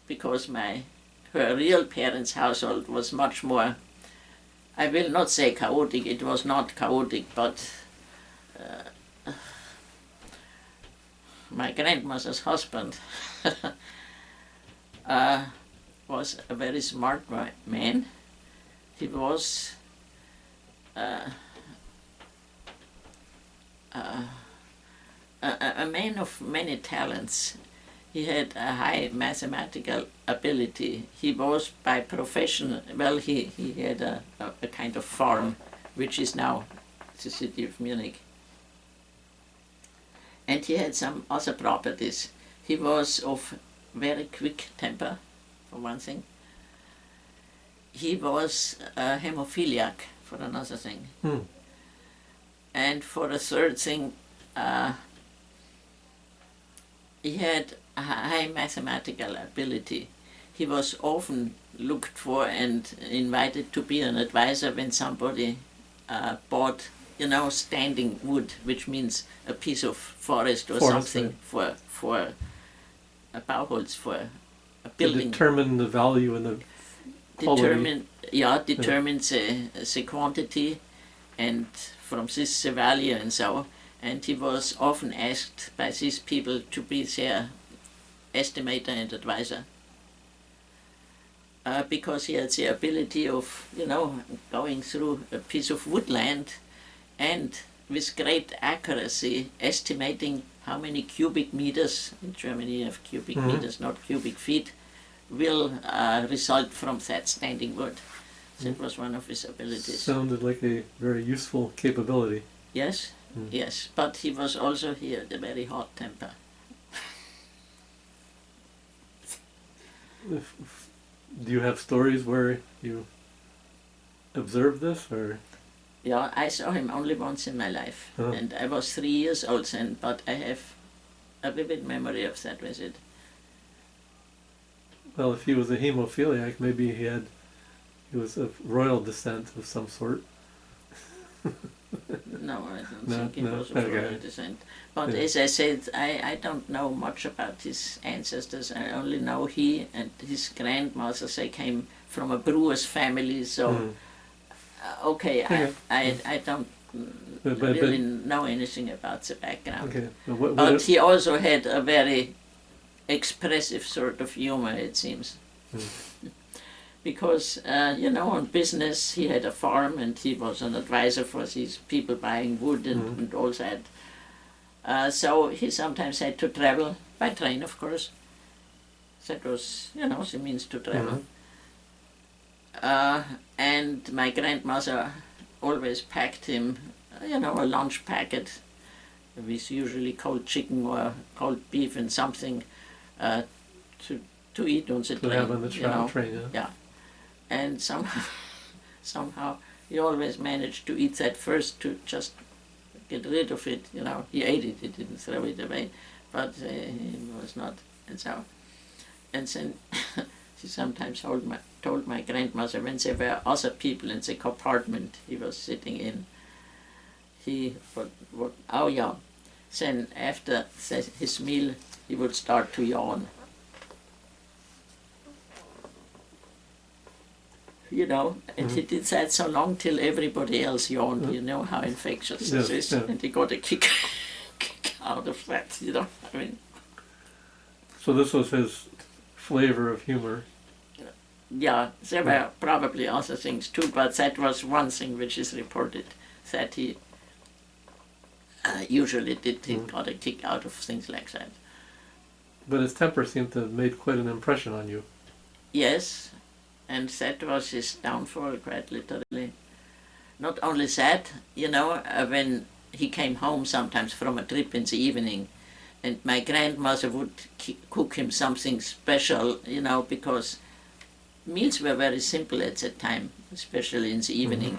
because her real parents' household was much more, I will not say chaotic, it was not chaotic, but my grandmother's husband was a very smart man. He was a man of many talents. He had a high mathematical ability. He was by profession, well, he had a kind of farm, which is now the city of Munich. And he had some other properties. He was of very quick temper, for one thing. He was a hemophiliac, for another thing. And for a third thing, he had a high mathematical ability. He was often looked for and invited to be an advisor when somebody bought, standing wood, which means a piece of forest or something, right, for a Bauholz, for a building. To determine the value and the quality. Determines the quantity, and from this the value and so. And he was often asked by these people to be their estimator and advisor, because he had the ability of, going through a piece of woodland and with great accuracy estimating how many cubic meters, in Germany you have cubic meters, not cubic feet, will result from that standing wood. That was one of his abilities. Sounded like a very useful capability. Yes, yes, but he was also, he had a very hot temper. Do you have stories where you observed this, or? Yeah, I saw him only once in my life, and I was 3 years old then, but I have a vivid memory of that visit. Well, if he was a hemophiliac, maybe he was of royal descent of some sort. No, I don't think he was of royal descent. But as I said, I don't know much about his ancestors. I only know he and his grandmother, they came from a brewer's family, so I don't really know anything about the background. Okay. But he also had a very expressive sort of humor, it seems. Because, on business, he had a farm and he was an advisor for these people buying wood and all that. So he sometimes had to travel by train, of course. That was, the means to travel. And my grandmother always packed him, a lunch packet with usually cold chicken or cold beef and something to eat on the train. To have on the train, yeah. And somehow he always managed to eat that first to just get rid of it, He ate it, he didn't throw it away, but he was not, and so. And then she sometimes told my grandmother when there were other people in the compartment he was sitting in, then after his meal he would start to yawn. And he did that so long till everybody else yawned. You know how infectious this is, and he got a kick out of that. So this was his flavor of humor. Yeah, there were probably other things too, but that was one thing which is reported, that he usually did. He got a kick out of things like that. But his temper seemed to have made quite an impression on you. Yes. And that was his downfall, quite literally. Not only that, when he came home sometimes from a trip in the evening, and my grandmother would cook him something special, because meals were very simple at that time, especially in the evening.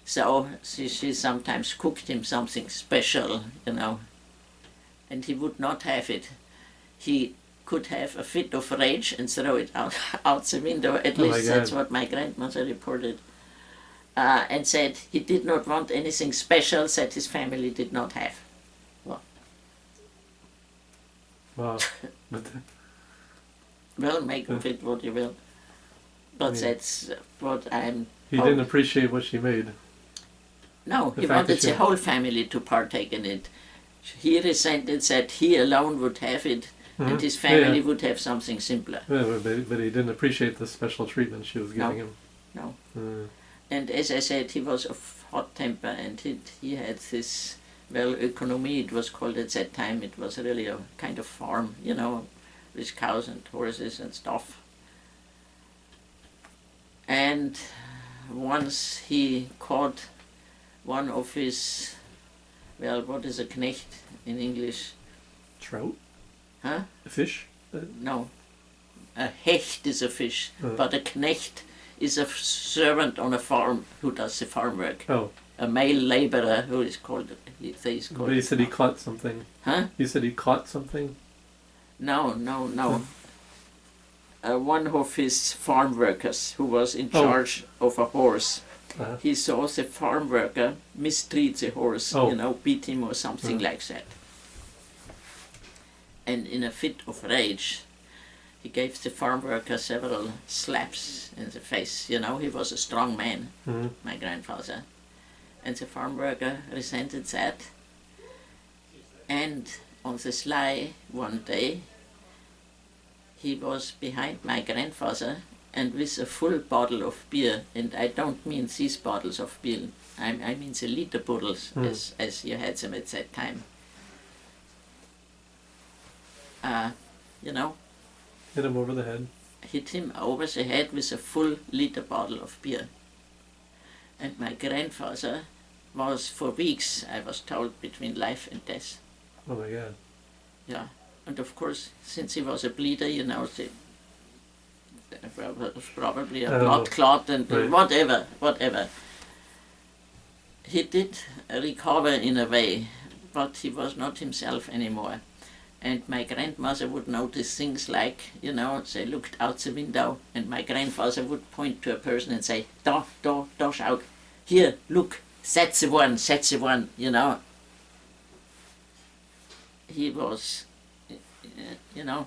So she sometimes cooked him something special, and he would not have it. He could have a fit of rage and throw it out the window. At least that's what my grandmother reported. And said he did not want anything special that his family did not have. Wow. Well, make of it what you will. But Yeah. that's what I'm He told. didn't appreciate what she made. No, The he fact wanted that she- the whole family to partake in it. He resented that he alone would have it, and his family would have something simpler. Yeah, but he didn't appreciate the special treatment she was giving him. No. Uh, And as I said, he was of hot temper, and he had this, well, economy, it was called at that time. It was really a kind of farm, you know, with cows and horses and stuff. And once he caught one of his, well, what is a knecht in English? trout? Huh? A fish? No. A hecht is a fish, Oh. but a knecht is a servant on a farm who does the farm work. Oh, A male laborer who is called, but he said he caught something. Huh? He said he caught something? No. One of his farm workers who was in charge of a horse. Uh-huh. He saw the farm worker mistreat the horse, Oh. you know, beat him or something Yeah. like that. And in a fit of rage, he gave the farm worker several slaps in the face. You know, he was a strong man, Mhm. my grandfather. And the farm worker resented that. And on the sly one day, he was behind my grandfather and with a full bottle of beer, and I don't mean these bottles of beer, I mean the liter bottles as you had them at that time. You know, Hit him over the head. hit him over the head with a full liter bottle of beer. And my grandfather was for weeks, I was told, between life and death. Oh my God. Yeah. And of course, since he was a bleeder, you know, there was probably a blood clot and Right. whatever. He did recover in a way, but he was not himself anymore. And my grandmother would notice things like, you know, they looked out the window and my grandfather would point to a person and say, da schau, here, look, that's the one, you know. He was, you know,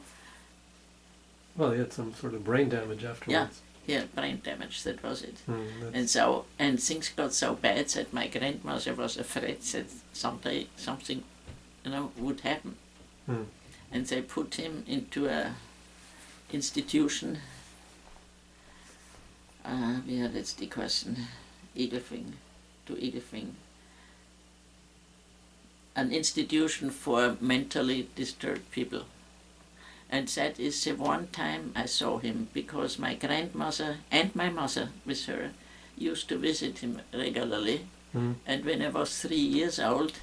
Well, he had some sort of brain damage afterwards. he had brain damage, that was it. That's- And things got so bad that my grandmother was afraid that someday something, you know, would happen. And they put him into a institution. Yeah, that's the question. Egelfing, to Egelfing. An institution for mentally disturbed people. And that is the one time I saw him, because my grandmother and my mother with her used to visit him regularly. And when I was 3 years old,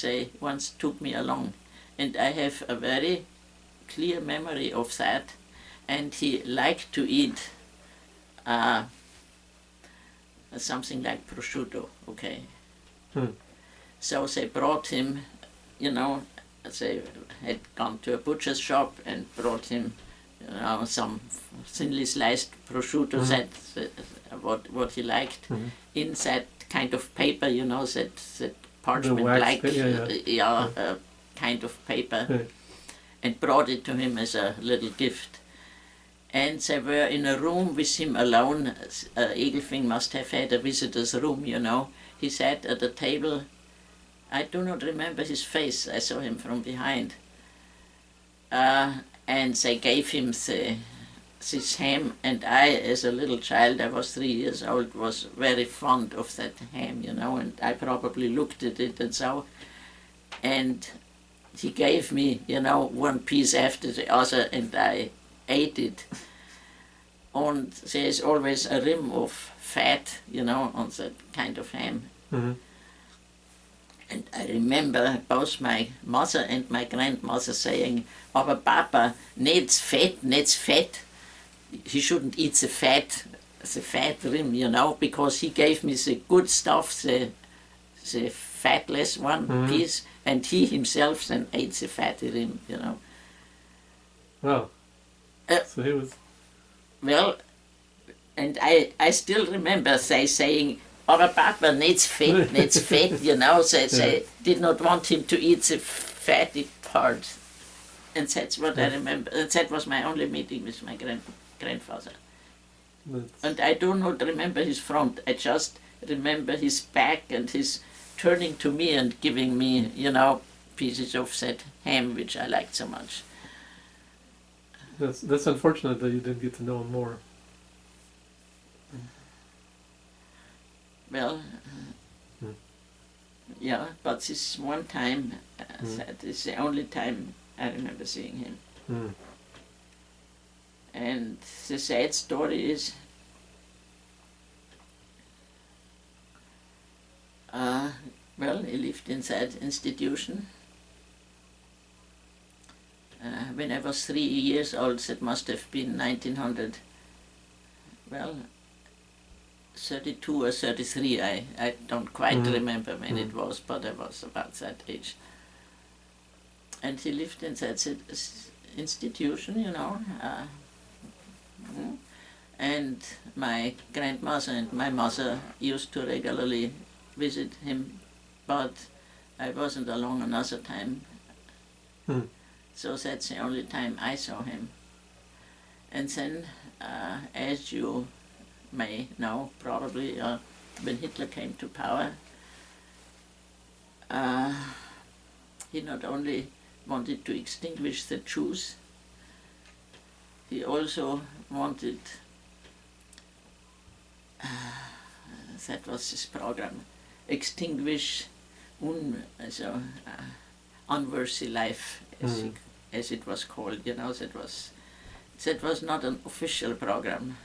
they once took me along. And I have a very clear memory of that. And he liked to eat something like prosciutto, okay? So they brought him, you know, they had gone to a butcher's shop and brought him, you know, some thinly sliced prosciutto, that what he liked, in that kind of paper, you know, that parchment-like, kind of paper, Right. and brought it to him as a little gift. And they were in a room with him alone. Egelfing must have had a visitor's room, you know. He sat at a table. I do not remember his face, I saw him from behind. And they gave him this ham, and I, as a little child, I was 3 years old, was very fond of that ham, you know, and I probably looked at it and so. And he gave me, you know, one piece after the other, and I ate it. And there is always a rim of fat, you know, on that kind of ham. And I remember both my mother and my grandmother saying, "Aber Papa, nicht fat. He shouldn't eat the fat rim, you know, because he gave me the good stuff, the fatless one piece, and he himself then ate the fatty rim, you know." Wow. So he was... Well, and I still remember they saying, "Aber Papa, nicht fat, you know." They did not want him to eat the fatty part. And that's what I remember. And that was my only meeting with my grandfather. And I do not remember his front. I just remember his back and his turning to me and giving me, you know, pieces of that ham which I liked so much. That's unfortunate that you didn't get to know him more. Well, yeah, but this one time, that is the only time I remember seeing him. And the sad story is, well, he lived in that institution. When I was 3 years old, that must have been 1900, well, 32 or 33, I don't quite remember when it was, but I was about that age. And he lived in that institution, you know, and my grandmother and my mother used to regularly visit him, but I wasn't along another time. So that's the only time I saw him. And then, as you may know, probably, when Hitler came to power, he not only wanted to extinguish the Jews, he also wanted, that was his program, extinguish unworthy life, as it was called, you know. That was not an official program,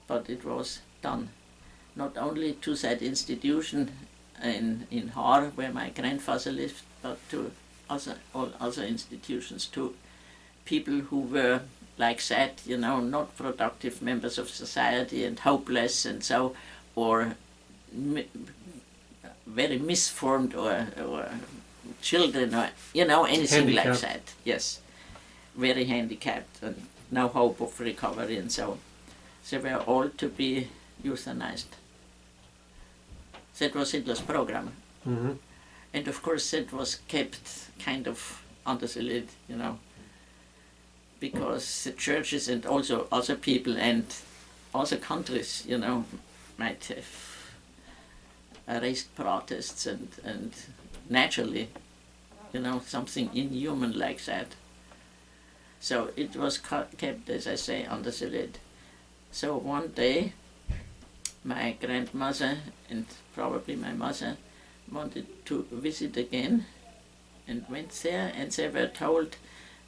but it was done not only to that institution in Har, where my grandfather lived, but to all other institutions too. People who were like that, you know, not productive members of society and hopeless and so, or very misformed, or children, or, you know, anything like that. Yes, very handicapped and no hope of recovery and so. They were all to be euthanized. That was Hitler's program. And of course that was kept kind of under the lid, you know, because the churches and also other people and other countries, you know, might have raised protests and naturally, you know, something inhuman like that. So it was kept, as I say, under the lid. So one day, my grandmother and probably my mother wanted to visit again and went there, and they were told,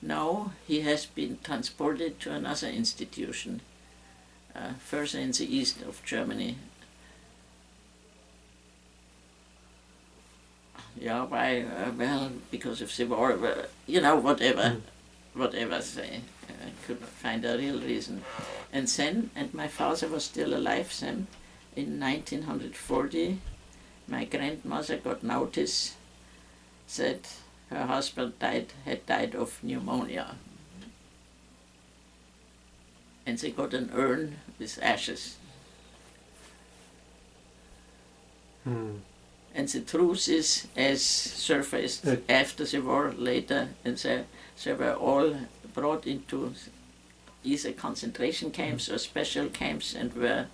no, he has been transported to another institution, further in the east of Germany. Yeah, why? Well, because of the war, you know, whatever they could not find a real reason. And then, and my father was still alive then, in 1940, my grandmother got notice that her husband had died of pneumonia. And they got an urn with ashes. And the truth is, as surfaced after the war later, and they were all brought into either concentration camps or special camps and were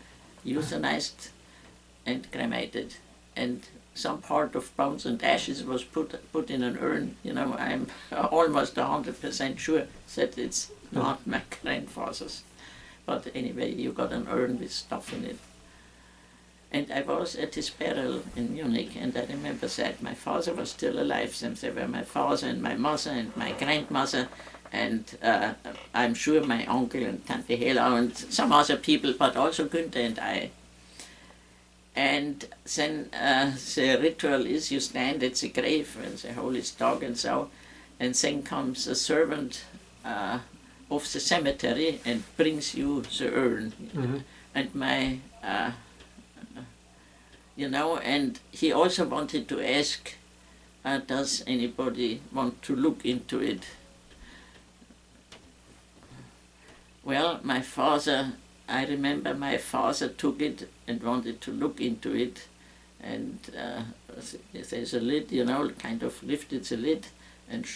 euthanized and cremated. And some part of bones and ashes was put in an urn. You know, I'm almost 100% sure that it's not my grandfather's. But anyway, you got an urn with stuff in it. And I was at his burial in Munich, and I remember that my father was still alive, and they were my father and my mother and my grandmother, and I'm sure my uncle and Tante Hela and some other people, but also Günther and I. And then the ritual is you stand at the grave and the holy dog and so, and then comes a servant of the cemetery and brings you the urn. And my you know, and he also wanted to ask, does anybody want to look into it? Well, my father, I remember my father took it and wanted to look into it, and there's a lid, you know, kind of lifted the lid and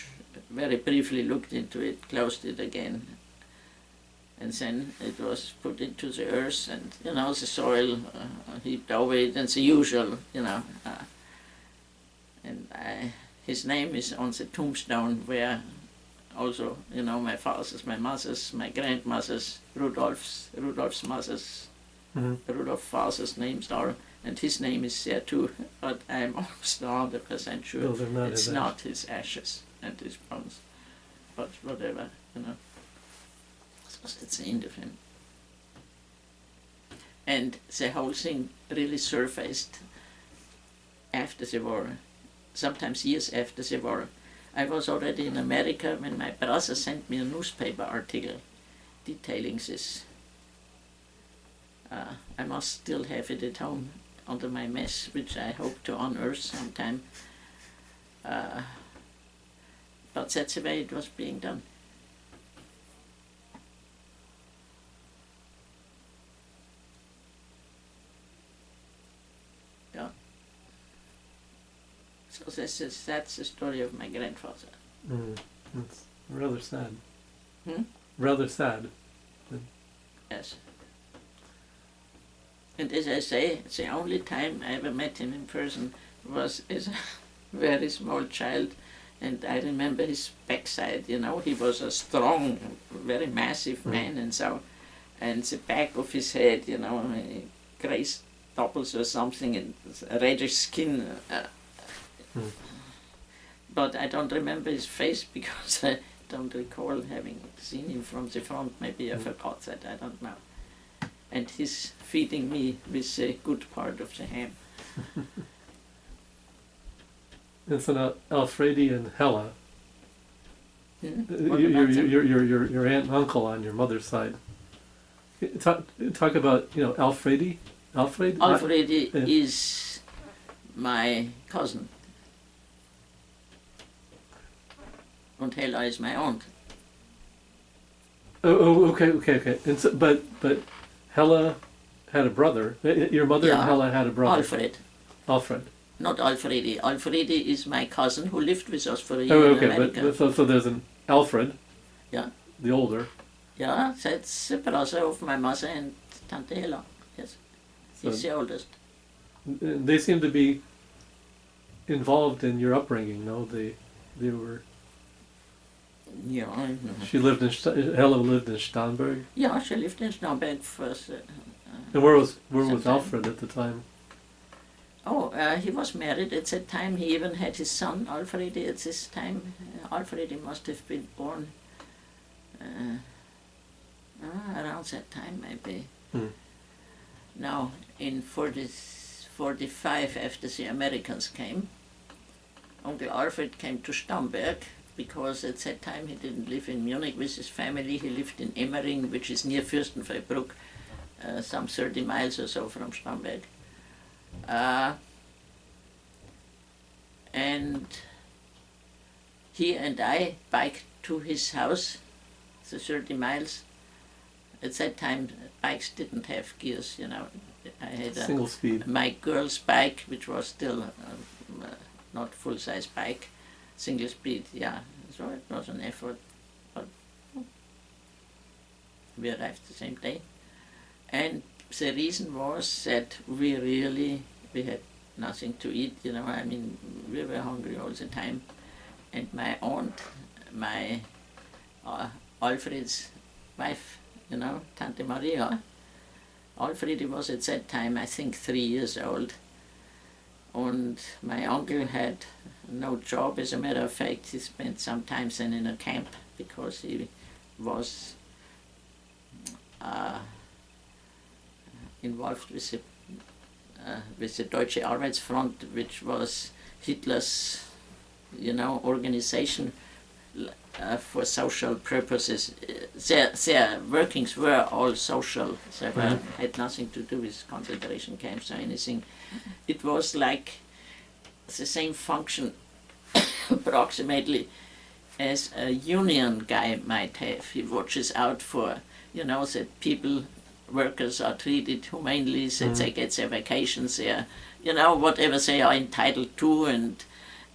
very briefly looked into it, closed it again, and then it was put into the earth, and the soil heaped over it, and the usual, and his name is on the tombstone where also, my father's, my mother's, my grandmother's, Rudolph's mother's, Rudolf father's names are, and his name is there too, but I'm almost 100% sure No, they're not it's his not his ashes and his bones, but whatever, So it's the end of him. And the whole thing really surfaced after the war, sometimes years after the war. I was already in America when my brother sent me a newspaper article detailing this. I must still have it at home under my mess, which I hope to unearth sometime. But that's the way it was being done. Yeah. So that's the story of my grandfather. It's rather sad. Rather sad. Yes. And as I say, the only time I ever met him in person was as a very small child, and I remember his backside, he was a strong, very massive man, and the back of his head, gray stopples or something, and reddish skin. But I don't remember his face because I don't recall having seen him from the front. Maybe I forgot that, I don't know. And he's feeding me with a good part of the ham. And so Alfredi and Hella, What your aunt and uncle on your mother's side. Talk about Alfredi. Alfredi is my cousin, and Hella is my aunt. Okay. And so, but Hella had a brother. Your mother and Hella had a brother. Alfred. Not Alfredi. Alfredi is my cousin who lived with us for a year in America. But so there's an Alfred. Yeah. The older. Yeah, that's the brother of my mother and Tante Hella. Yes. He's the oldest. They seem to be involved in your upbringing, no? They were. Yeah. She lived in Hella lived in Starnberg. Yeah, she lived in Starnberg first. And where was Alfred at the time? Oh, he was married at that time. He even had his son Alfredi at this time. Alfredi must have been born around that time, maybe. Now, in 45, after the Americans came, Uncle Alfred came to Starnberg, because at that time he didn't live in Munich with his family. He lived in Emmering, which is near Fürstenfeldbruck, some 30 miles or so from Starnberg. And he and I biked to his house, the 30 miles. At that time, bikes didn't have gears, I had single speed. My girl's bike, which was still not full-size bike, single speed, yeah. So it was an effort, but we arrived the same day. And the reason was that we had nothing to eat, we were hungry all the time. And my aunt, my Alfred's wife, Tante Maria, Alfred was at that time, I think, 3 years old. And my uncle had no job. As a matter of fact, he spent some time then in a camp because he was involved with the Deutsche Arbeitsfront, which was Hitler's, organization for social purposes. Their workings were all social. They had nothing to do with concentration camps or anything. It was like the same function approximately as a union guy might have. He watches out for, that workers are treated humanely, that they get their vacations there, whatever they are entitled to,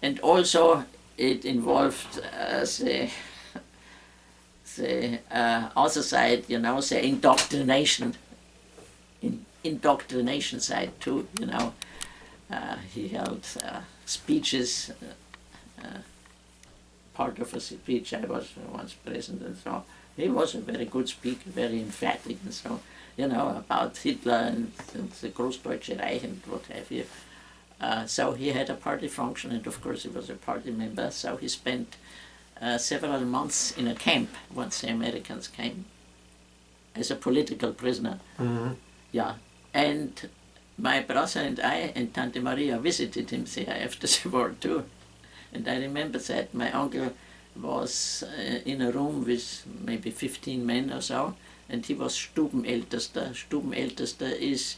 and also it involved the other side, you know, the indoctrination side too, you know. He held speeches, part of a speech I was once present, and so he was a very good speaker, very emphatic, and so, you know, about Hitler and the Großdeutsche Reich and what have you. So he had a party function, and of course he was a party member, so he spent several months in a camp once the Americans came as a political prisoner. Mm-hmm. Yeah, and my brother and I and Tante Maria visited him there after the war too. And I remember that my uncle was in a room with maybe 15 men or so, and he was Stubenältester. Stubenältester is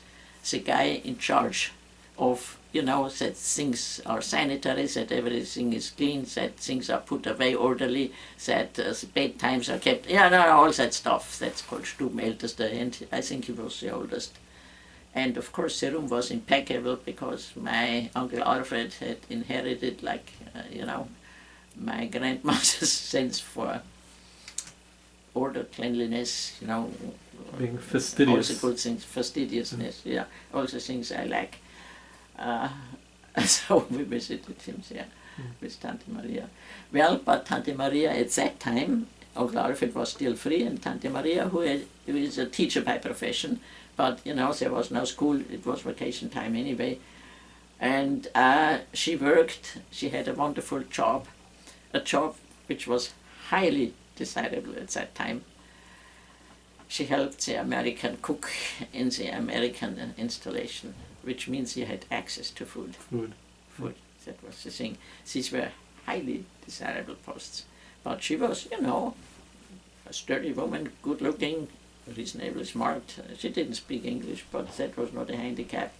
the guy in charge of, you know, that things are sanitary, that everything is clean, that things are put away orderly, that bedtimes are kept, yeah, no, all that stuff. That's called Stubenältester, and I think he was the oldest. And of course the room was impeccable because my Uncle Alfred had inherited, like, you know, my grandmother's sense for order, cleanliness, you know. Being fastidious. All the good things, fastidiousness, yeah, all the things I like. So we visited him there with Tante Maria. Well, but Tante Maria at that time, Uncle Alfred was still free, and Tante Maria, who is a teacher by profession, but you know, there was no school, it was vacation time anyway. And she worked, she had a wonderful job, a job which was highly desirable at that time. She helped the American cook in the American installation, which means you had access to food. Food, that was the thing. These were highly desirable posts. But she was, you know, a sturdy woman, good looking, reasonably smart. She didn't speak English, but that was not a handicap.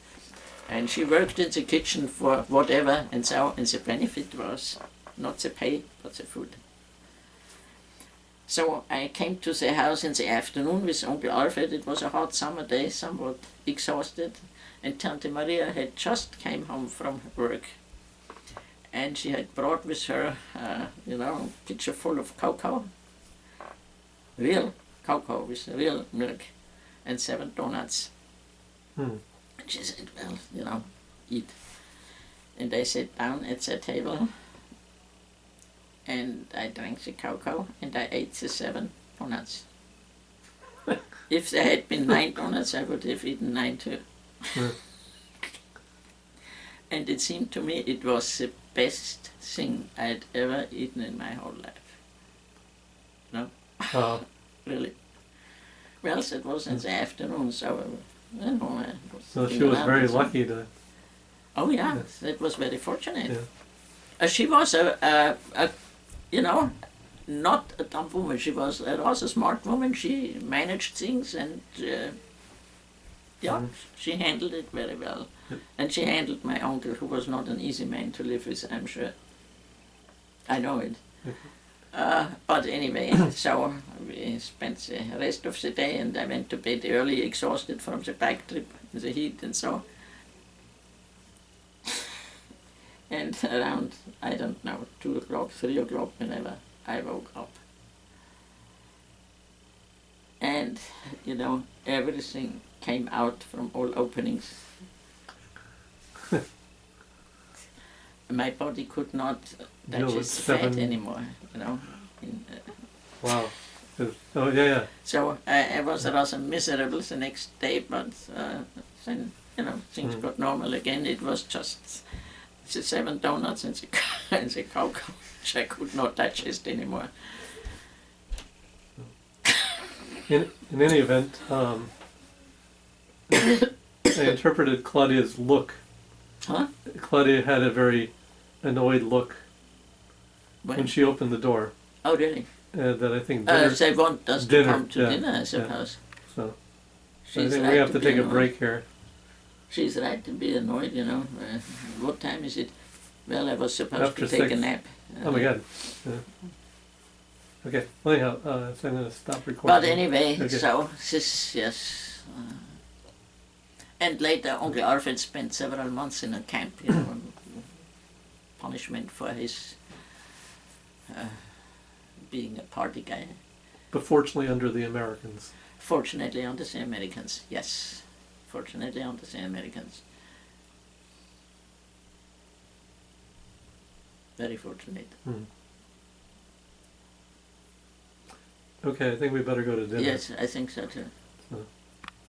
And she worked in the kitchen for whatever, and so, and the benefit was not the pay, but the food. So I came to the house in the afternoon with Uncle Alfred. It was a hot summer day, somewhat exhausted, and Tante Maria had just came home from work. And she had brought with her, you know, a pitcher full of cocoa, real cocoa with real milk, and 7 donuts. And she said, well, you know, eat. And I sat down at the table, and I drank the cocoa, and I ate the 7 donuts. If there had been 9 donuts, I would have eaten 9 too. And it seemed to me it was the best thing I'd ever eaten in my whole life. No? Really. Well, it was in the afternoon, so, you know, I was So she was very lucky to... Oh yeah, that was very fortunate. Yeah. She was you know, not a dumb woman. She was a rather smart woman. She managed things, and she handled it very well. And she handled my uncle, who was not an easy man to live with, I'm sure. I know it. But anyway, so we spent the rest of the day, and I went to bed early, exhausted from the bike trip, the heat and so. And around, I don't know, 2 o'clock, 3 o'clock, whenever I woke up. And, you know, everything came out from all openings. My body could not digest fat anymore, you know. Wow. Oh, yeah. So I was rather miserable the next day, but then, you know, things got normal again. It was just the 7 donuts and the cocoa, which I could not digest anymore. In any event, I interpreted Claudia's look. Huh? Claudia had a very annoyed look when she opened the door. Oh, really? That I think dinner... they want us to come to dinner, I suppose. Yeah. So She's I think right we have to take annoyed. a break here. She's right to be annoyed, you know. What time is it? Well, I was supposed After to take 6. a nap. Oh my God. Yeah. Okay, well anyhow, so I'm going to stop recording. But anyway, Okay. so this, yes. And later, Uncle Alfred spent several months in a camp, you know, punishment for his being a party guy. But fortunately under the Americans. Fortunately under the Americans, yes. Fortunately under the Americans. Very fortunate. Okay, I think we better go to dinner. Yes, I think so too. So.